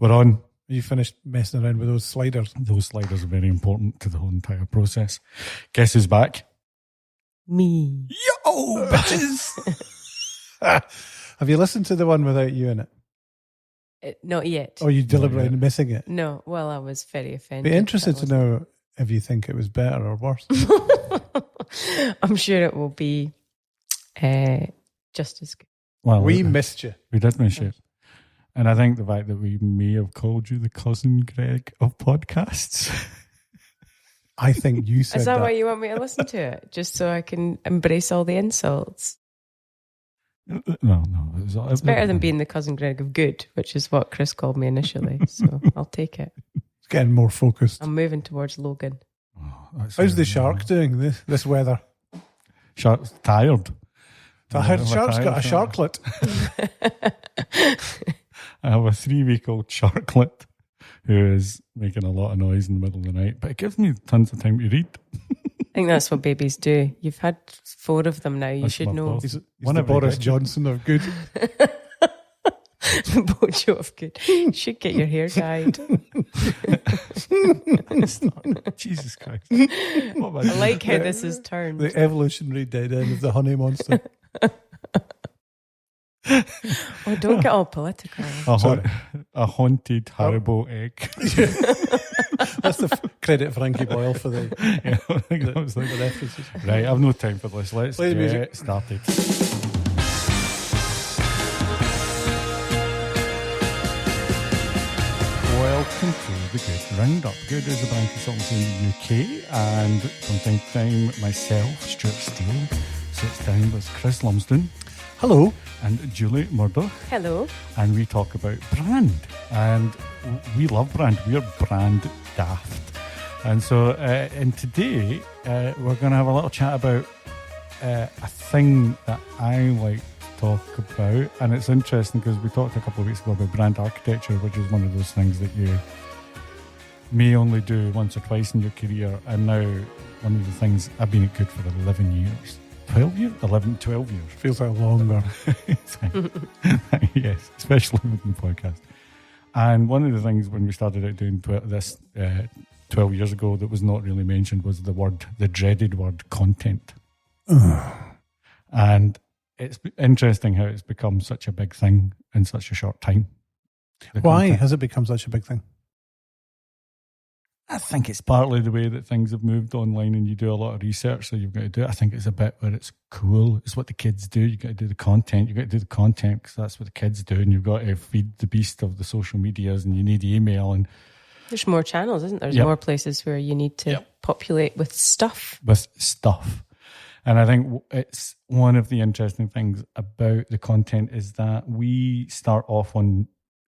We're on. You finished messing around with those sliders? Those sliders are very important to the whole entire process. Guess who's back? Me. Yo, bitches! Have you listened to the one without you in it? Not yet. Or are you deliberately missing it? No. Well, I was very offended. Be interested to know if you think it was better or worse. I'm sure it will be just as good. Well, we missed you. We did miss you. And I think the fact that we may have called you the cousin Greg of podcasts. I think you said Is that why you want me to listen to it? Just so I can embrace all the insults? No. It's better than being the cousin Greg of good, which is what Chris called me initially. So I'll take it. It's getting more focused. I'm moving towards Logan. Oh, how's the shark doing this weather? Shark's tired. I heard Shark's got a sharklet. I have a 3-week-old sharklet who is making a lot of noise in the middle of the night, but it gives me tons of time to read. I think that's what babies do. You've had 4 of them now. You should know. He's the Boris Johnson of good. The Bojo of good. You should get your hair dyed. Jesus Christ. I like how this has turned. The evolutionary dead end of the honey monster. Oh, don't get all political. A haunted Haribo egg. That's the credit Frankie Boyle for the I think that was like the references. Right, I've no time for this. Let's play the music. Get started. Welcome to the Good Roundup. Good is a brand consultancy in the UK, and from time to time, myself, Stuart Steele, sits down with Chris Lumsden. Hello. And Julie Murdoch. Hello. And we talk about brand. And we love brand. We're brand daft. And so, and today, we're going to have a little chat about a thing that I like to talk about. And it's interesting because we talked a couple of weeks ago about brand architecture, which is one of those things that you may only do once or twice in your career. And now, one of the things, I've been at Good for 11 years. 12 years? 12 years. Feels like longer. Yes, especially with the podcast. And one of the things when we started out doing this 12 years ago that was not really mentioned was the dreaded word content. And it's interesting how it's become such a big thing in such a short time. Why has it become such a big thing? I think it's partly the way that things have moved online and you do a lot of research, so you've got to do it. I think it's a bit where it's cool. It's what the kids do. You've got to do the content. You've got to do the content because that's what the kids do, and you've got to feed the beast of the social medias, and you need email. And there's more channels, isn't there? There's more places where you need to populate with stuff. And I think it's one of the interesting things about the content is that we start off on,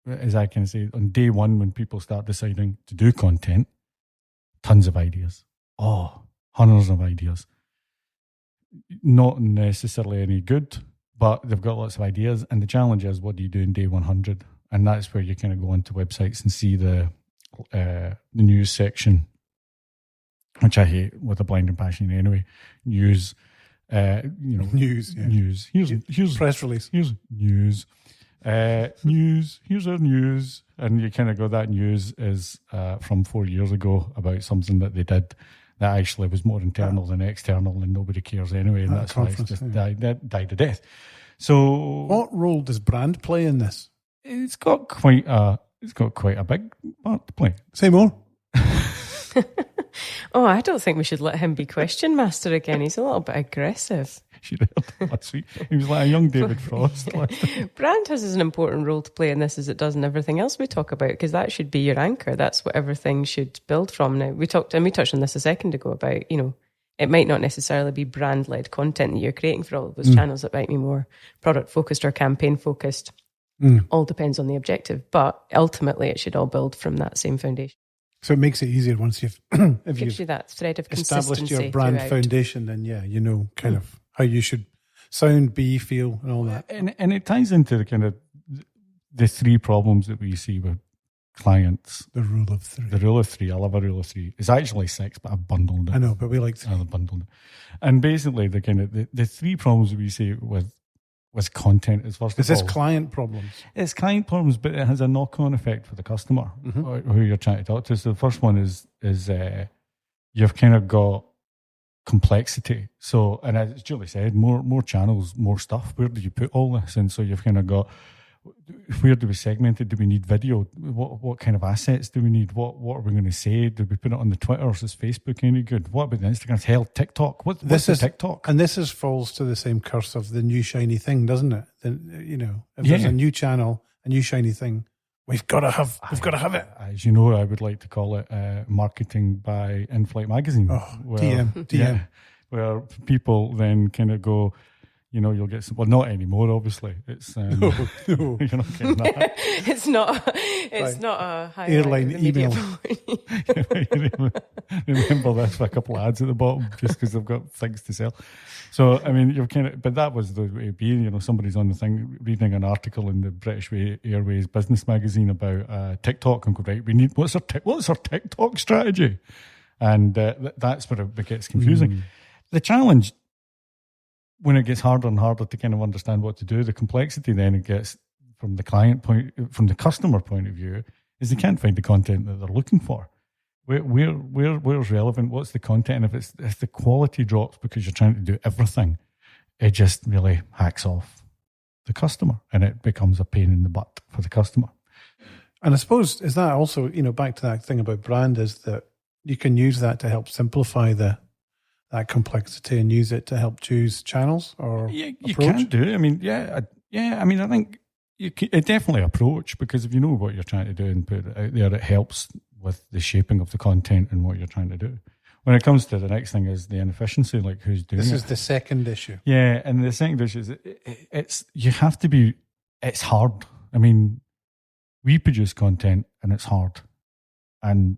as I can say, on day one when people start deciding to do content, tons of ideas. Hundreds of ideas. Not necessarily any good, but they've got lots of ideas. And the challenge is, what do you do in day 100? And that's where you kind of go onto websites and see the news section, which I hate with a blinding passion anyway. News, news. Yeah. News. Here's press release. Here's news. News. Here's our news, and you kind of go, that news is from 4 years ago about something that they did that actually was more internal than external, and nobody cares anyway, and that's why it's just died a death. So, what role does brand play in this? It's got quite a big part to play. Say more. I don't think we should let him be question master again. He's a little bit aggressive. She did last week. He was like a young David Frost. Brand has an important role to play in this, as it does in everything else we talk about, because that should be your anchor. That's what everything should build from. Now, we touched on this a second ago about, it might not necessarily be brand-led content that you're creating for all of those channels. It might be more product-focused or campaign-focused. All depends on the objective. But ultimately, it should all build from that same foundation. So it makes it easier once you've gives you that thread of established your brand foundation, then you know kind of how you should sound, be, feel, and all that. And it ties into the kind of the 3 problems that we see with clients. The rule of 3. The rule of 3. I love a rule of 3. It's actually 6, but I've bundled it. I know, but we like 3. I've bundled it. And basically the kind of the 3 problems we see with with content is first Is of this all, client problems? it's client problems, but it has a knock-on effect for the customer who you're trying to talk to. So the first one is you've kind of got complexity. So, and as Julie said, more channels, more stuff. Where do you put all this? And so you've kind of got, where do we segment it? Do we need video? What kind of assets do we need? What are we going to say? Do we put it on the Twitters? Is Facebook any good? What about the Instagram? Hell, TikTok. What's TikTok? And this falls to the same curse of the new shiny thing, doesn't it? If there's a new channel, a new shiny thing, we've got to have it. As you know, I would like to call it marketing by In-Flight Magazine. TM. Yeah, where people then kind of go, you'll get some, well, not anymore, obviously. It's no. You're not getting that. It's not a high airline email. Remember this for a couple of ads at the bottom just because they've got things to sell. So, I mean, you're but that was the way it be. Somebody's on the thing reading an article in the British Airways business magazine about TikTok and go, right, we need, what's our TikTok strategy? And that's where it gets confusing. The challenge, when it gets harder and harder to kind of understand what to do, the complexity then it gets from the customer point of view, is they can't find the content that they're looking for. Where's relevant? What's the content? And if the quality drops because you're trying to do everything, it just really hacks off the customer, and it becomes a pain in the butt for the customer. And I suppose, is that also, back to that thing about brand, is that you can use that to help simplify that complexity and use it to help choose channels or you approach? can do. I mean, I mean, I think it definitely approach, because if you know what you're trying to do and put it out there, it helps with the shaping of the content and what you're trying to do. When it comes to the next thing is the inefficiency, like who's doing it. This is the second issue. Yeah, and the second issue is it's hard. I mean, we produce content and it's hard. And,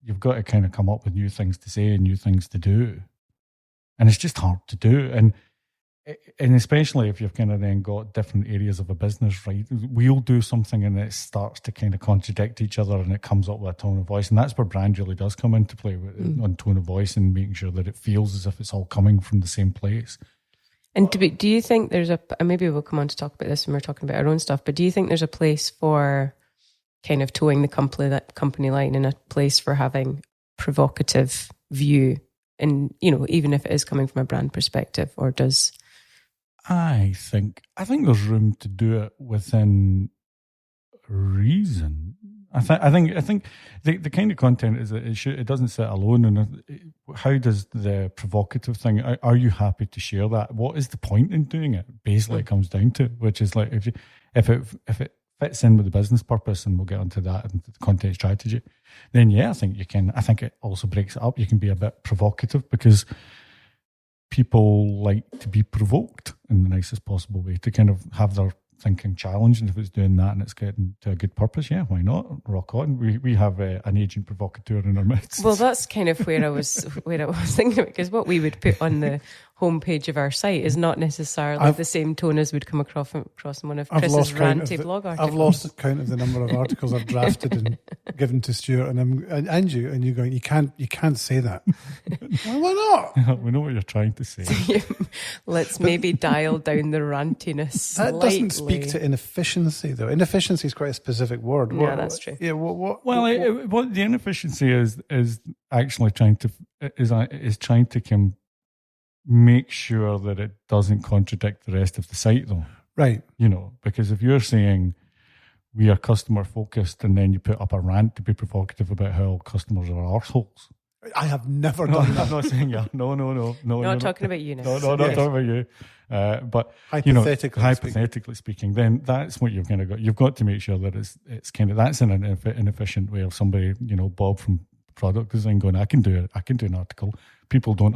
you've got to kind of come up with new things to say and new things to do. And it's just hard to do. And especially if you've kind of then got different areas of a business, right? We'll do something and it starts to kind of contradict each other and it comes up with a tone of voice. And that's where brand really does come into play on tone of voice and making sure that it feels as if it's all coming from the same place. And do you think there's maybe we'll come on to talk about this when we're talking about our own stuff, but do you think there's a place for kind of towing the company line and a place for having provocative view, and even if it is coming from a brand perspective, or does? I think there's room to do it within reason. I think the kind of content is that it doesn't sit alone. And how does the provocative thing? Are you happy to share that? What is the point in doing it? Basically, it comes down to, which is like if it fits in with the business purpose, and we'll get onto that and the content strategy, then I think you can. I think it also breaks it up. You can be a bit provocative because people like to be provoked in the nicest possible way, to kind of have their thinking challenged. And if it's doing that and it's getting to a good purpose, why not? Rock on. We have an agent provocateur in our midst. Well, that's kind of where I was thinking of it, because what we would put on the homepage of our site is not necessarily the same tone as would come across in one of Chris's ranty blog articles. I've lost count of the number of articles I've drafted and given to Stuart and you're going, you can't say that. Well, why not? We know what you're trying to say. Let's maybe dial down the rantiness That slightly. doesn't speak to inefficiency, though. Inefficiency is quite a specific word. Yeah, that's true. Yeah. What the inefficiency is actually trying to make sure that it doesn't contradict the rest of the site, though. Right. Because if you're saying we are customer focused and then you put up a rant to be provocative about how customers are arseholes. I have never done that. I'm not saying No. Not talking about you now. No, not talking about you. But hypothetically speaking, then that's what you've kind of got. You've got to make sure that it's kind of, that's an inefficient way of somebody, Bob from product design going, I can do an article. People don't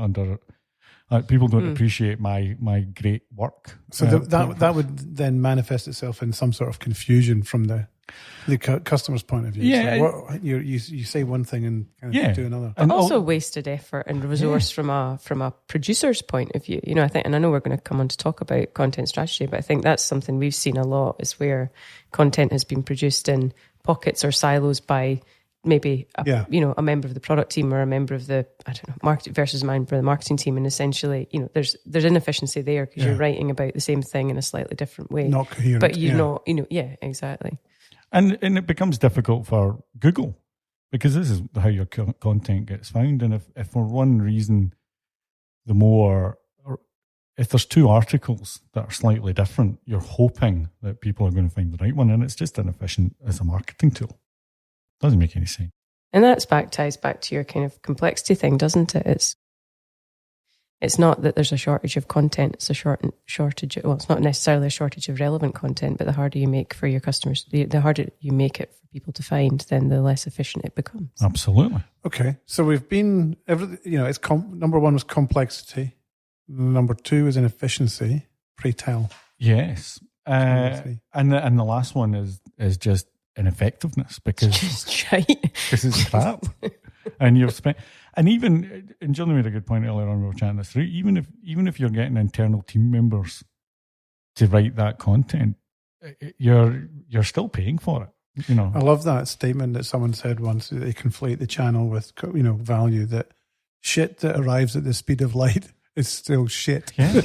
appreciate my great work. So that would then manifest itself in some sort of confusion from the customer's point of view. Yeah, you say one thing and kind of do another. And also wasted effort and resource from a producer's point of view. I think, and I know we're going to come on to talk about content strategy, but I think that's something we've seen a lot, is where content has been produced in pockets or silos by maybe Yeah. a member of the product team or a member of the, I don't know, market versus a member of the marketing team, and essentially, there's inefficiency there because Yeah. you're writing about the same thing in a slightly different way. Not coherent. But you're yeah. not, exactly. And it becomes difficult for Google because this is how your content gets found. And if for one reason, if there's two articles that are slightly different, you're hoping that people are going to find the right one. And it's just inefficient as a marketing tool. Doesn't make any sense. And that ties back to your kind of complexity thing, doesn't it? It's not that there's a shortage of content. It's a shortage. Well, it's not necessarily a shortage of relevant content, but the harder you make for your customers, the harder you make it for people to find, then the less efficient it becomes. Absolutely. Okay. So we've been, it's number one was complexity. Number two is inefficiency. Pray tell. Yes. And the last one is just ineffectiveness because Just shite. this is crap. And you've spent, and Julie made a good point earlier on, we were chatting this through, even if you're getting internal team members to write that content, you're still paying for it. I love that statement that someone said once, that they conflate the channel with, value, that shit that arrives at the speed of light is still shit. Yeah.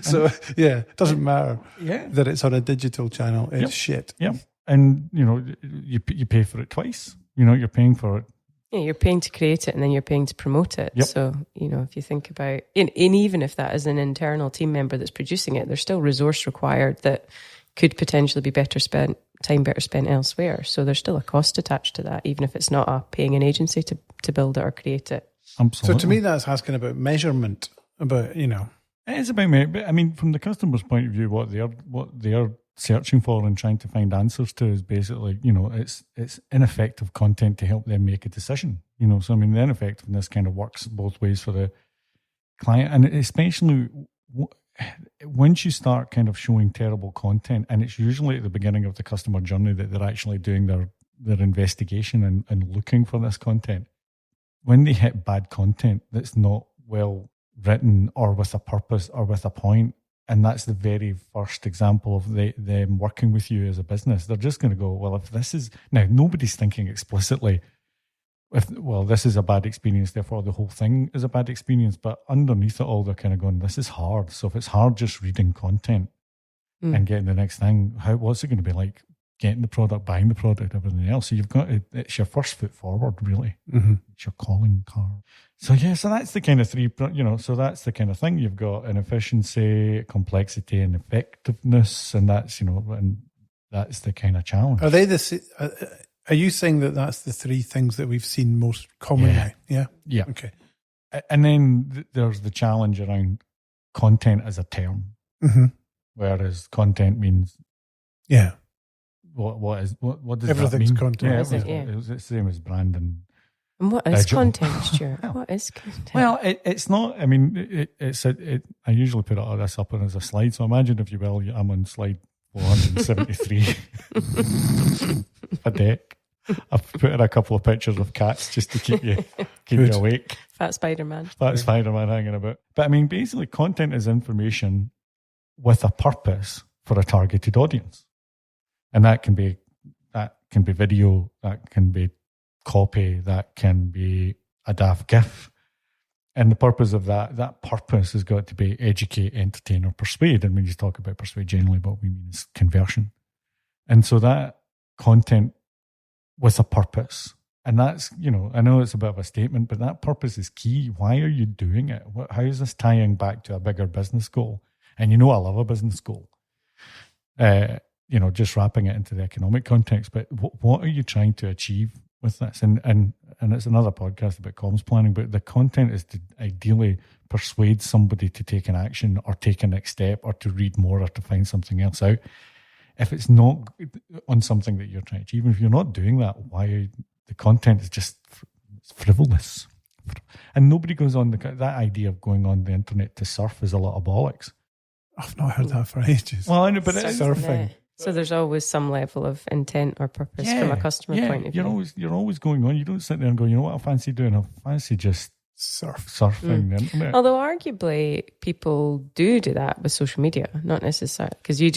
So, it doesn't matter Yeah. that it's on a digital channel. It's Yep. shit. Yeah. And, you pay for it twice. You're paying for it. Yeah, you're paying to create it and then you're paying to promote it. Yep. So, if you think about, and even if that is an internal team member that's producing it, there's still resource required that could potentially be better spent elsewhere. So there's still a cost attached to that, even if it's not paying an agency to build it or create it. Absolutely. So to me, that's asking about measurement, about, It is about me, but I mean, from the customer's point of view, what they're searching for and trying to find answers to is basically, it's ineffective content to help them make a decision. So I mean, the ineffectiveness kind of works both ways for the client, and especially once you start kind of showing terrible content, and it's usually at the beginning of the customer journey that they're actually doing their investigation and looking for this content. When they hit bad content that's not well written or with a purpose or with a point, and that's the very first example of them working with you as a business, they're just going to go, well, if this is, now nobody's thinking explicitly, this is a bad experience, therefore the whole thing is a bad experience, but underneath it all, they're kind of going, this is hard. So if it's hard just reading content and getting the next thing, what's it going to be like getting the product, buying the product, everything else? So it's your first foot forward, really. Mm-hmm. It's your calling card. So so that's the kind of three, so that's the kind of thing. You've got inefficiency, complexity, and effectiveness, and that's, and that's the kind of challenge. Are they are you saying that that's the three things that we've seen most commonly? Yeah. Yeah. Okay. And then there's the challenge around content as a term, Mm-hmm. whereas content means what does Everything's that mean? content. It's the same as brand And what is digital. content, Stuart? What is content? Well, it's not. I mean, I usually put this up as a slide. So imagine, if you will, I'm on slide 473, a deck. I've put in a couple of pictures of cats just to keep you awake. Fat Spider-Man. Fat Spider-Man hanging about. But I mean, basically, content is information with a purpose for a targeted audience, and that can be video, that can be copy, that can be a daft GIF. And the purpose of that purpose has got to be educate, entertain, or persuade. And when you talk about persuade, generally what we mean is conversion. And so that content with a purpose, and that's, I know it's a bit of a statement, but that purpose is key. Why are you doing it? How is this tying back to a bigger business goal? And I love a business goal. Just wrapping it into the economic context, but what are you trying to achieve with this? And it's another podcast about comms planning, but the content is to ideally persuade somebody to take an action or take a next step or to read more or to find something else out. If it's not on something that you're trying to achieve, even if you're not doing that, the content is just frivolous. And nobody goes on that idea of going on the internet to surf is a lot of bollocks. I've not heard that for ages. Well, I know, but it's surfing. So there's always some level of intent or purpose from a customer point of view. You're always going on. You don't sit there and go, you know what I fancy doing? I fancy just surfing the internet. Although arguably people do that with social media, not necessarily, because you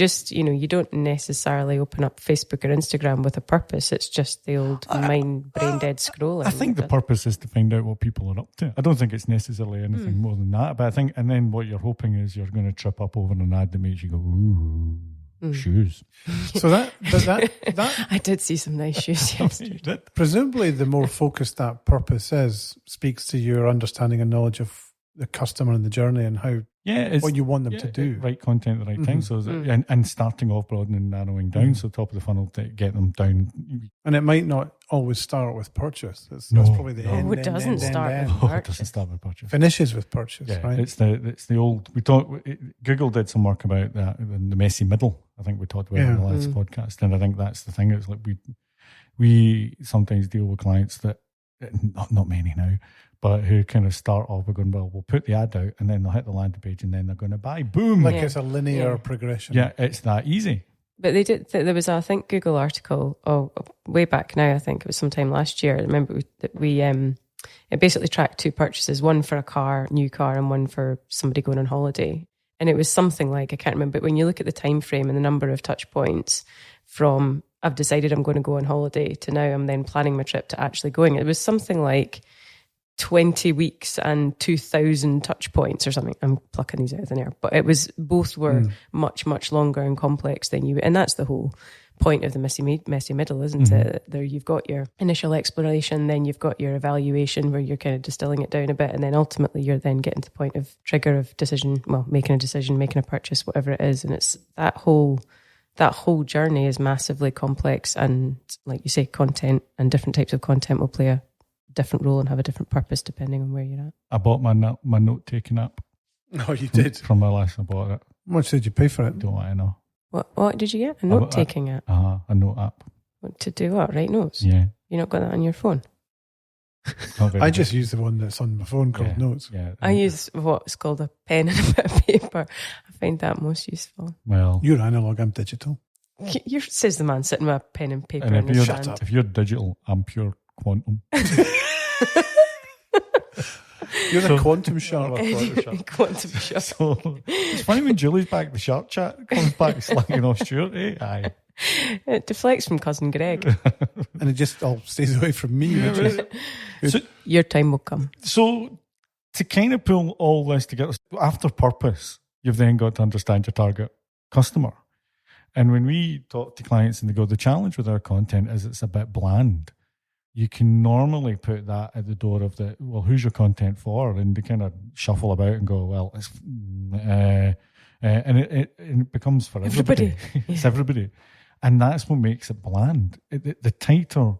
don't necessarily open up Facebook or Instagram with a purpose. It's just the old brain dead scrolling. I think the purpose is to find out what people are up to. I don't think it's necessarily anything more than that. But I think, and then what you're hoping is you're going to trip up over an ad that makes you go, ooh, shoes. So that I did see some nice shoes yesterday. presumably the more focused that purpose is speaks to your understanding and knowledge of the customer and the journey and how what you want them to do. Right content at the right time. So and starting off, broadening and narrowing down. So top of the funnel to get them down. And it might not always start with purchase. That's probably the end. It doesn't start with Oh, it doesn't start with purchase. Finishes with purchase, Yeah, right? it's the old. Google did some work about that, the messy middle. I think we talked about it in the last podcast, and I think that's the thing. It's like we sometimes deal with clients that not many now, but who kind of start off by going, well, we'll put the ad out, and then they'll hit the landing page, and then they're going to buy. Boom! It's a linear progression. Yeah, it's that easy. But they did. There was, I think, Google article. Way back now. I think it was sometime last year. I remember that we it basically tracked two purchases: one for a new car, and one for somebody going on holiday. And it was something like, I can't remember. But when you look at the time frame and the number of touch points from I've decided I'm going to go on holiday to now I'm then planning my trip to actually going, it was something like 20 weeks and 2,000 touch points or something. I'm plucking these out of the air, but both were much, much longer and complex than you. And that's the whole point of the messy middle, isn't it? There you've got your initial exploration, then you've got your evaluation where you're kind of distilling it down a bit, and then ultimately you're then getting to the point of trigger of decision, making a decision, making a purchase, whatever it is. And it's that whole journey is massively complex, and like you say, content and different types of content will play a different role and have a different purpose depending on where you're at. I bought my note-taking app. Oh, you did? From my last, I bought it. How much did you pay for it? Don't want to know. What did you get? A note-taking app? A note app. To do what? Write notes? Yeah. You not got that on your phone? I just use the one that's on my phone called Notes. Yeah. I use what's called a pen and a bit of paper. I find that most useful. Well, you're analog, I'm digital. You says the man sitting with a pen and paper and in his hand. If you're digital, I'm pure quantum. You're a quantum shark. Quantum shark. So it's funny when Julie's back, the shark chat comes back slanging off Stuart, eh? Aye. It deflects from cousin Greg. And it just all stays away from me. So, your time will come. So to kind of pull all this together, after purpose, you've then got to understand your target customer. And when we talk to clients and they go, the challenge with our content is it's a bit bland. You can normally put that at the door of who's your content for? And they kind of shuffle about and go, well, it's, and it becomes for everybody. It's everybody. And that's what makes it bland. The tighter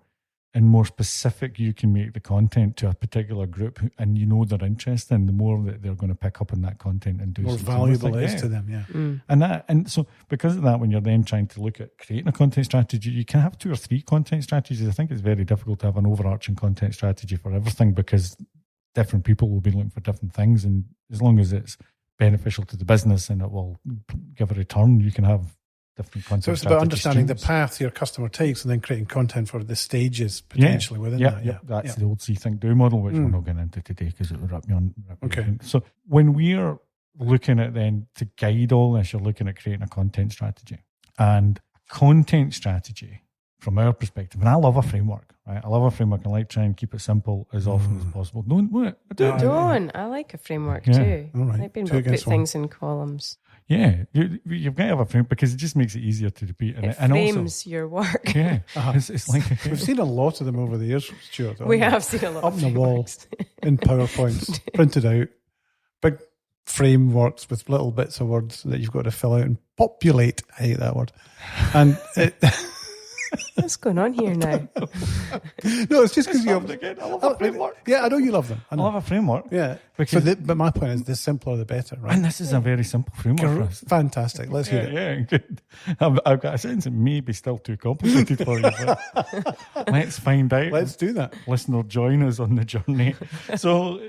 and more specific you can make the content to a particular group and you know they're interested in, the more that they're going to pick up on that content and do more something valuable it is to them, yeah. And so because of that, when you're then trying to look at creating a content strategy, you can have 2 or 3 content strategies. I think it's very difficult to have an overarching content strategy for everything because different people will be looking for different things, and as long as it's beneficial to the business and it will give a return, you can have different content. So it's about understanding the path your customer takes and then creating content for the stages potentially within that. Yeah, that's the old see, think, do model, which we're not getting into today because it would wrap you on. Okay. So when we're looking at then to guide all this, you're looking at creating a content strategy. And content strategy, from our perspective, and I love a framework, right? I love a framework. I like trying to keep it simple as often as possible. I like a framework too. All right. I've been able to put things in columns. Yeah, you've got to have a frame because it just makes it easier to repeat. It frames your work. Yeah, it's like we've seen a lot of them over the years, Stuart. We have seen a lot up on the wall in PowerPoints, printed out, big frameworks with little bits of words that you've got to fill out and populate. I hate that word. And what's going on here now? No, it's just because you have. I love a framework. Yeah, I know you love them. I love a framework. Yeah, but my point is, the simpler the better, right? And this is a very simple framework. Fantastic. Let's hear it. Yeah, good. I've got a sense it may be still too complicated for you. But let's find out. Let's do that. Listener, join us on the journey. So,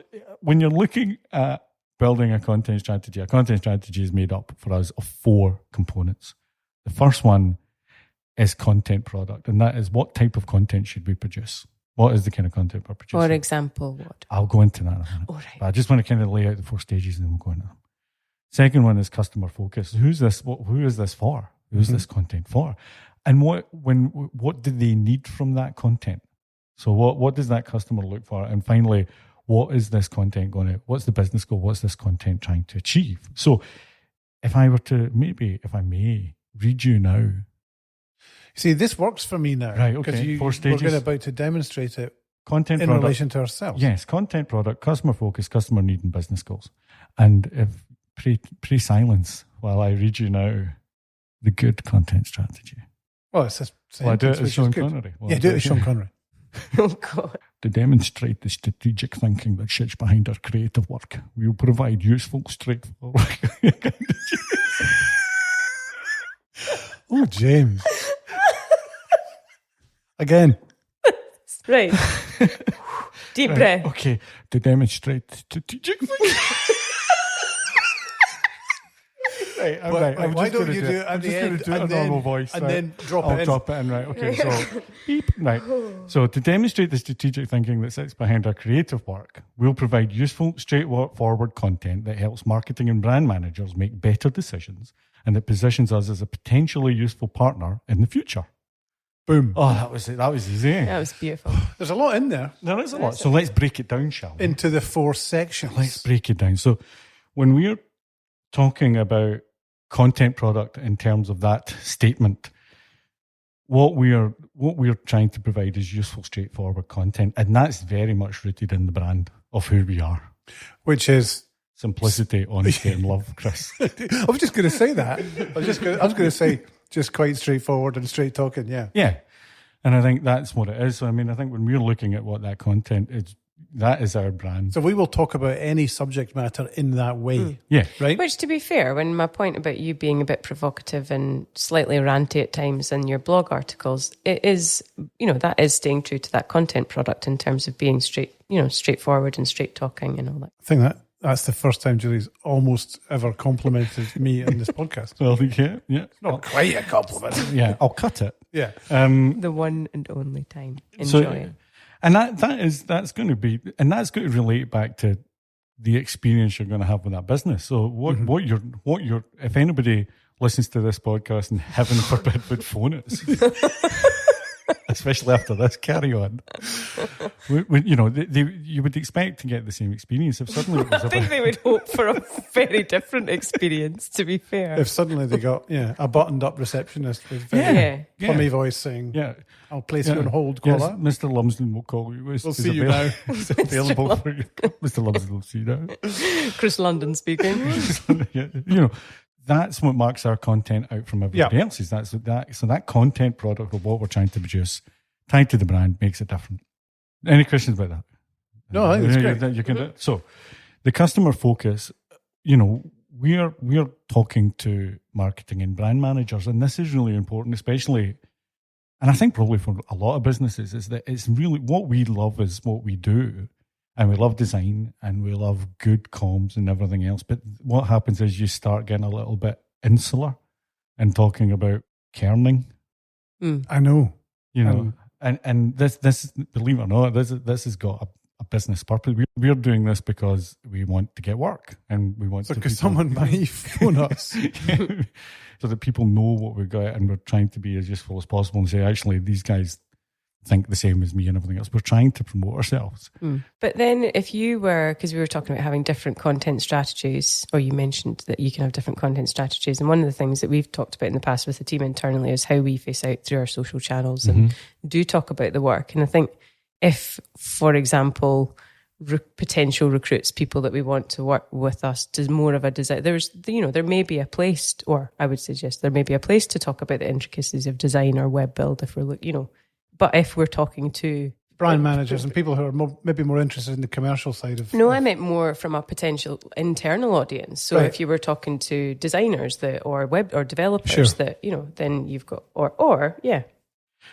when you're looking at building a content strategy is made up for us of 4 components. The first one is content product, and that is what type of content should we produce. What is the kind of content we're producing? For example, what? I'll go into that in a minute. All right. But I just want to kind of lay out the 4 stages and then we'll go into them. Second one is customer focus. Who's this? Who is this for? Who's this content for? And what do they need from that content? So what does that customer look for? And finally, what is this content going to, what's the business goal? What's this content trying to achieve? So if I may, read you now. See, this works for me now. Right, okay. 4 stages. We're about to demonstrate it Content in product. relation to ourselves. Yes, content product, customer focus, customer need and business goals. And if pre-silence while I read you now the good content strategy. Well, it's a Well, I do it as which Sean is good. Connery. Well, Yeah, do it as Sean Connery. Oh, God. To demonstrate the strategic thinking that sits behind our creative work, we will provide useful, straightforward. Oh, James. Again. Right. Deep breath. Okay, to demonstrate strategic thinking. Right, I'm right. I'm Why just don't gonna you do it I'm at just the going end to do it in a normal voice. and right? then drop I'll it in? drop it in, right. Okay, so beep, right. So to demonstrate the strategic thinking that sits behind our creative work, we'll provide useful, straightforward content that helps marketing and brand managers make better decisions and that positions us as a potentially useful partner in the future. Boom. Oh, that was it. That was easy. That was beautiful. There's a lot in there There is a lot. So let's break it down, shall we? into the 4 sections. Let's break it down. So when we're talking about content product in terms of that statement, what we're trying to provide is useful, straightforward content, and that's very much rooted in the brand of who we are. Which is, Simplicity, honesty, and love, Chris. I was just going to say that. I was going to say just quite straightforward and straight talking. Yeah. Yeah. And I think that's what it is. So, I mean, I think when we're looking at what that content is, that is our brand. So we will talk about any subject matter in that way. Yeah. Right? Which, to be fair, when my point about you being a bit provocative and slightly ranty at times in your blog articles, it is, that is staying true to that content product in terms of being straightforward and straight talking and all that. I think that's the first time Julie's almost ever complimented me on this podcast. Well, yeah. Not quite a compliment. Yeah, I'll cut it. Yeah. The one and only time. Enjoy it. And that's going to relate back to the experience you're going to have with that business. So what you're if anybody listens to this podcast and heaven forbid would phone us, especially after this, carry on. You would expect to get the same experience if suddenly it was I think they would hope for a very different experience, to be fair. If suddenly they got a buttoned up receptionist with very plummy voice saying, I'll place you on hold, yes, caller. Mr. Lumsden will call you. We'll see you now. It's available for you. Mr. Lumsden will see you now. Chris London speaking. That's what marks our content out from everybody else's. So that content product of what we're trying to produce, tied to the brand, makes it different. Any questions about that? No, I think it's great. You can do it. So the customer focus, we're talking to marketing and brand managers, and this is really important, especially, and I think probably for a lot of businesses, is that it's really what we love is what we do. And we love design and we love good comms and everything else. But what happens is you start getting a little bit insular and talking about kerning. I know. And this, believe it or not, this has got a business purpose. We're doing this because we want to get work and we want to. Because someone might phone us. So that people know what we've got and we're trying to be as useful as possible and say, actually, these guys think the same as me and everything else. We're trying to promote ourselves. But then if you were, because we were talking about having different content strategies, or you mentioned that you can have different content strategies, and one of the things that we've talked about in the past with the team internally is how we face out through our social channels and do talk about the work. And I think if, for example, potential recruits, people that we want to work with us, does more of a design, there may be a place, or I would suggest there may be a place to talk about the intricacies of design or web build if we're but if we're talking to brand managers and people who are maybe more interested in the commercial side of... No, I meant more from a potential internal audience. So if you were talking to designers or web or developers that, then you've got,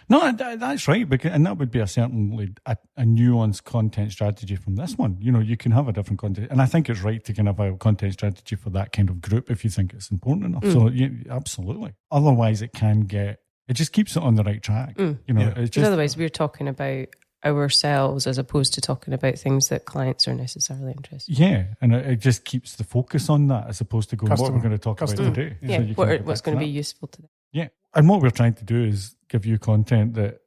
No, that's right. And that would be certainly a nuanced content strategy from this one. You can have a different content. And I think it's right to kind of have a content strategy for that kind of group if you think it's important enough. So absolutely. Otherwise it just keeps it on the right track. Because otherwise we're talking about ourselves as opposed to talking about things that clients are necessarily interested in. Yeah, and it just keeps the focus on that as opposed to going, what Customer. we're going to talk about today. Yeah, So you can get what's back to going to be that. useful to them. Yeah, and what we're trying to do is give you content that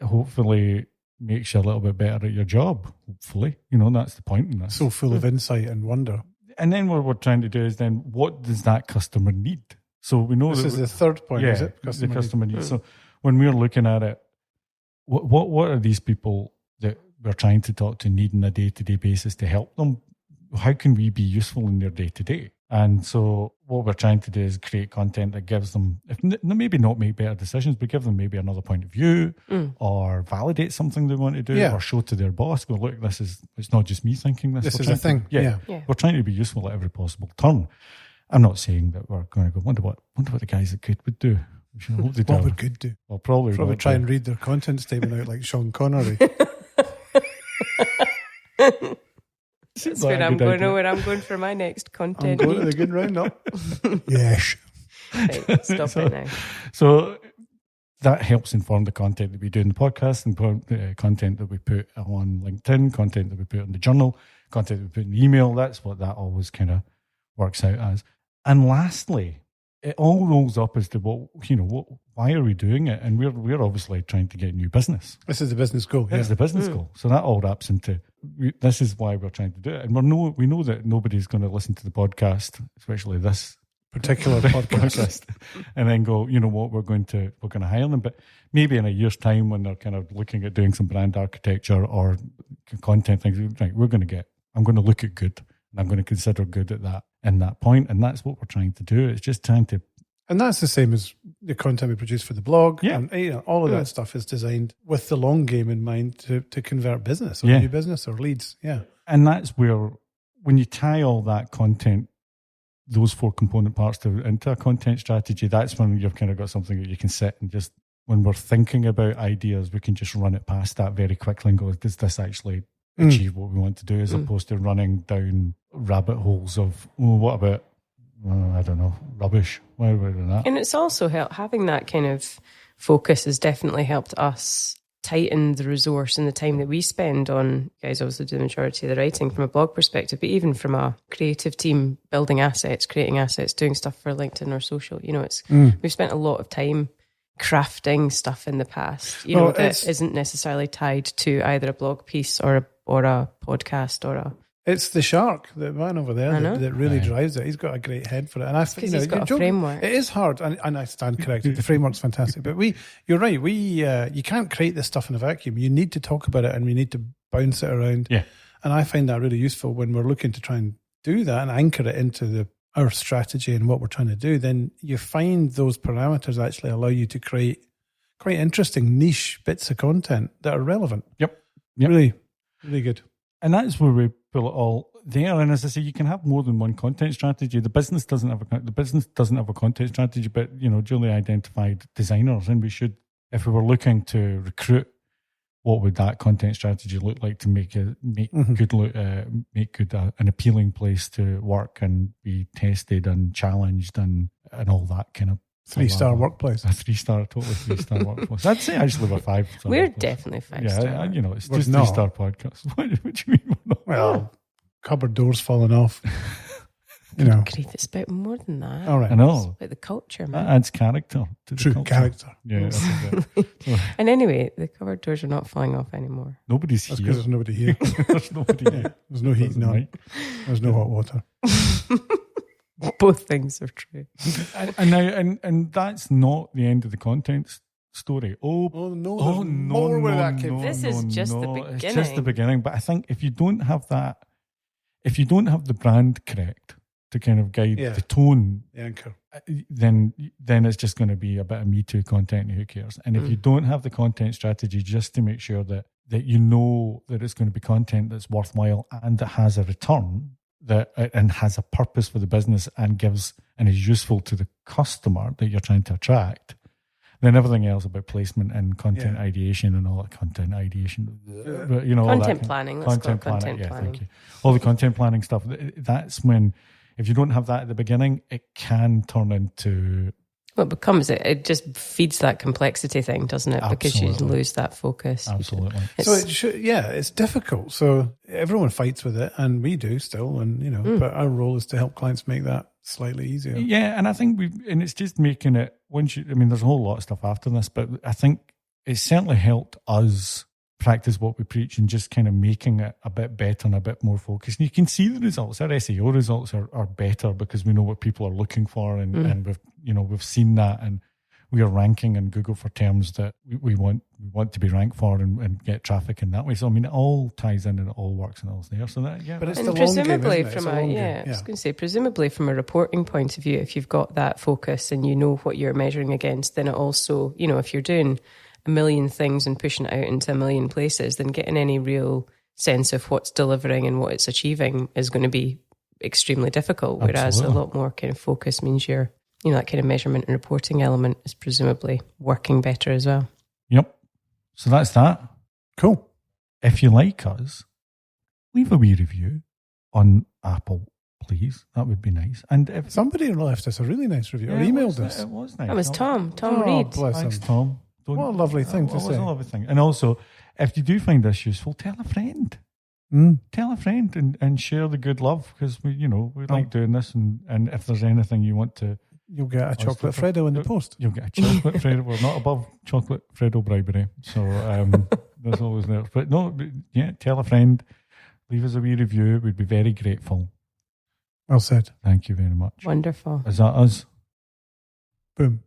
hopefully makes you a little bit better at your job. Hopefully, that's the point in this. So full of insight and wonder. And then what we're trying to do is then what does that customer need? So we know This that is the third point, yeah, is it? the customer needs. So when we're looking at it, what are these people that we're trying to talk to need on a day-to-day basis to help them? How can we be useful in their day-to-day? And so what we're trying to do is create content that gives them, maybe not make better decisions, but give them maybe another point of view or validate something they want to do or show to their boss, go, look, it's not just me thinking this. This We're is a trying thing. to- Yeah. We're trying to be useful at every possible turn. I'm not saying that we're going to go, wonder what the guys at Good would do. We should hope they do. What would good do? Well, probably Try and read their content statement out like Sean Connery. That's where I'm going. Where I'm going for my next I'm content. going to the good roundup. Yes. Right, stop it now. So that helps inform the content that we do in the podcast and content that we put on LinkedIn, content that we put in the journal, content that we put in the email. That's what that always kind of works out as. And lastly, it all rolls up as to why are we doing it? And we're obviously trying to get new business. This is the business goal. It's the business goal. So that all wraps into this is why we're trying to do it. And we know that nobody's going to listen to the podcast, especially this Particular podcast. and then go, you know what, we're going to hire them. But maybe in a year's time when they're kind of looking at doing some brand architecture or content things, right, I'm going to look at good and I'm going to consider good at that in that point. And that's what we're trying to do. It's just trying to. And that's the same as the content we produce for the blog. Yeah. And all of that stuff is designed with the long game in mind to convert business or new business or leads. Yeah. And that's where, when you tie all that content, those 4 component parts into a content strategy, that's when you've kind of got something that you can sit and just, when we're thinking about ideas, we can just run it past that very quickly and go, does this actually achieve what we want to do, as opposed to running down rabbit holes of, what about, I don't know, rubbish. Why are we doing that? And it's also having that kind of focus has definitely helped us tighten the resource and the time that we spend on, guys obviously do the majority of the writing from a blog perspective, but even from a creative team, building assets, creating assets, doing stuff for LinkedIn or social, we've spent a lot of time crafting stuff in the past, that isn't necessarily tied to either a blog piece or a podcast or a... It's the shark, the man over there, that really drives it. He's got a great head for it. And because he's got a framework. It is hard, and I stand corrected. The framework's fantastic. But you're right, you can't create this stuff in a vacuum. You need to talk about it and we need to bounce it around. Yeah. And I find that really useful when we're looking to try and do that and anchor it into our strategy and what we're trying to do. Then you find those parameters actually allow you to create quite interesting niche bits of content that are relevant. Yep. Really, really good. And that's where we pull it all there. And as I say, you can have more than one content strategy. The business doesn't have a content strategy, but Julie identified designers, and we should, if we were looking to recruit, what would that content strategy look like to make good an appealing place to work and be tested and challenged and all that kind of 3-star workplace. A 3-star, totally 3-star workplace. I'd say actually we're 5-star. We're workplace. definitely 5-star. Yeah, it's We're just not. 3-star podcast. What do you mean we're not? Well, cupboard doors falling off. Grief, it's about more than that. All right. I know. It's about the culture, man. That adds character to the True culture. character. Yeah, that's it. And anyway, the cupboard doors are not falling off anymore. Nobody's That's here. because there's nobody here. There's nobody here. There's no heat, no. There's no hot water. Both things are true. And that's not the end of the content story. No, more where that came from. This is just the It's just the beginning. beginning. But I think if you don't have the brand correct to kind of guide the tone, The anchor. then it's just going to be a bit of Me Too content and who cares. And if you don't have the content strategy just to make sure that you know that it's going to be content that's worthwhile and that has a return, and has a purpose for the business and is useful to the customer that you're trying to attract, then everything else about placement and content ideation and all that content ideation, but, all Content that planning. Let's call it content yeah, planning. thank you. All the content planning stuff. That's when, if you don't have that at the beginning, it can turn into Well, it becomes it just feeds that complexity thing, doesn't it? Because you Absolutely. lose that focus. Absolutely. So it should, it's difficult. So everyone fights with it, and we do still, and but our role is to help clients make that slightly easier. Yeah, and I think it's just making it, there's a whole lot of stuff after this, but I think it's certainly helped us practice what we preach and just kind of making it a bit better and a bit more focused. And you can see the results. Our SEO results are better because we know what people are looking for, and we've seen that, and we are ranking in Google for terms that we want to be ranked for and get traffic in that way. So it all ties in and it all works and all's there. So that But it's and the long game, presumably isn't it? It's from a long game. I was going to say, presumably from a reporting point of view, if you've got that focus and you know what you're measuring against, then it also, if you're doing a million things and pushing it out into a million places, then getting any real sense of what's delivering and what it's achieving is going to be extremely difficult. Whereas Absolutely. a lot more kind of focus means you're, that kind of measurement and reporting element is presumably working better as well. Yep. So that's that. Cool. If you like us, leave a wee review on Apple, please. That would be nice. And if Somebody left us a really nice review or Yeah, emailed us. It was nice. That was Tom Oh, Reed. bless Thanks, him. Tom. What a lovely thing to It was say. a lovely thing. And also, if you do find this useful, tell a friend. Mm. Tell a friend and share the good love, because we like doing this. And if there's anything you want to, You'll get a chocolate different. Freddo in the post. you'll get a chocolate Freddo. We're not above chocolate Freddo bribery, so there's always there. But no, tell a friend, leave us a wee review. We'd be very grateful. Well said. Thank you very much. Wonderful. Is that us? Boom.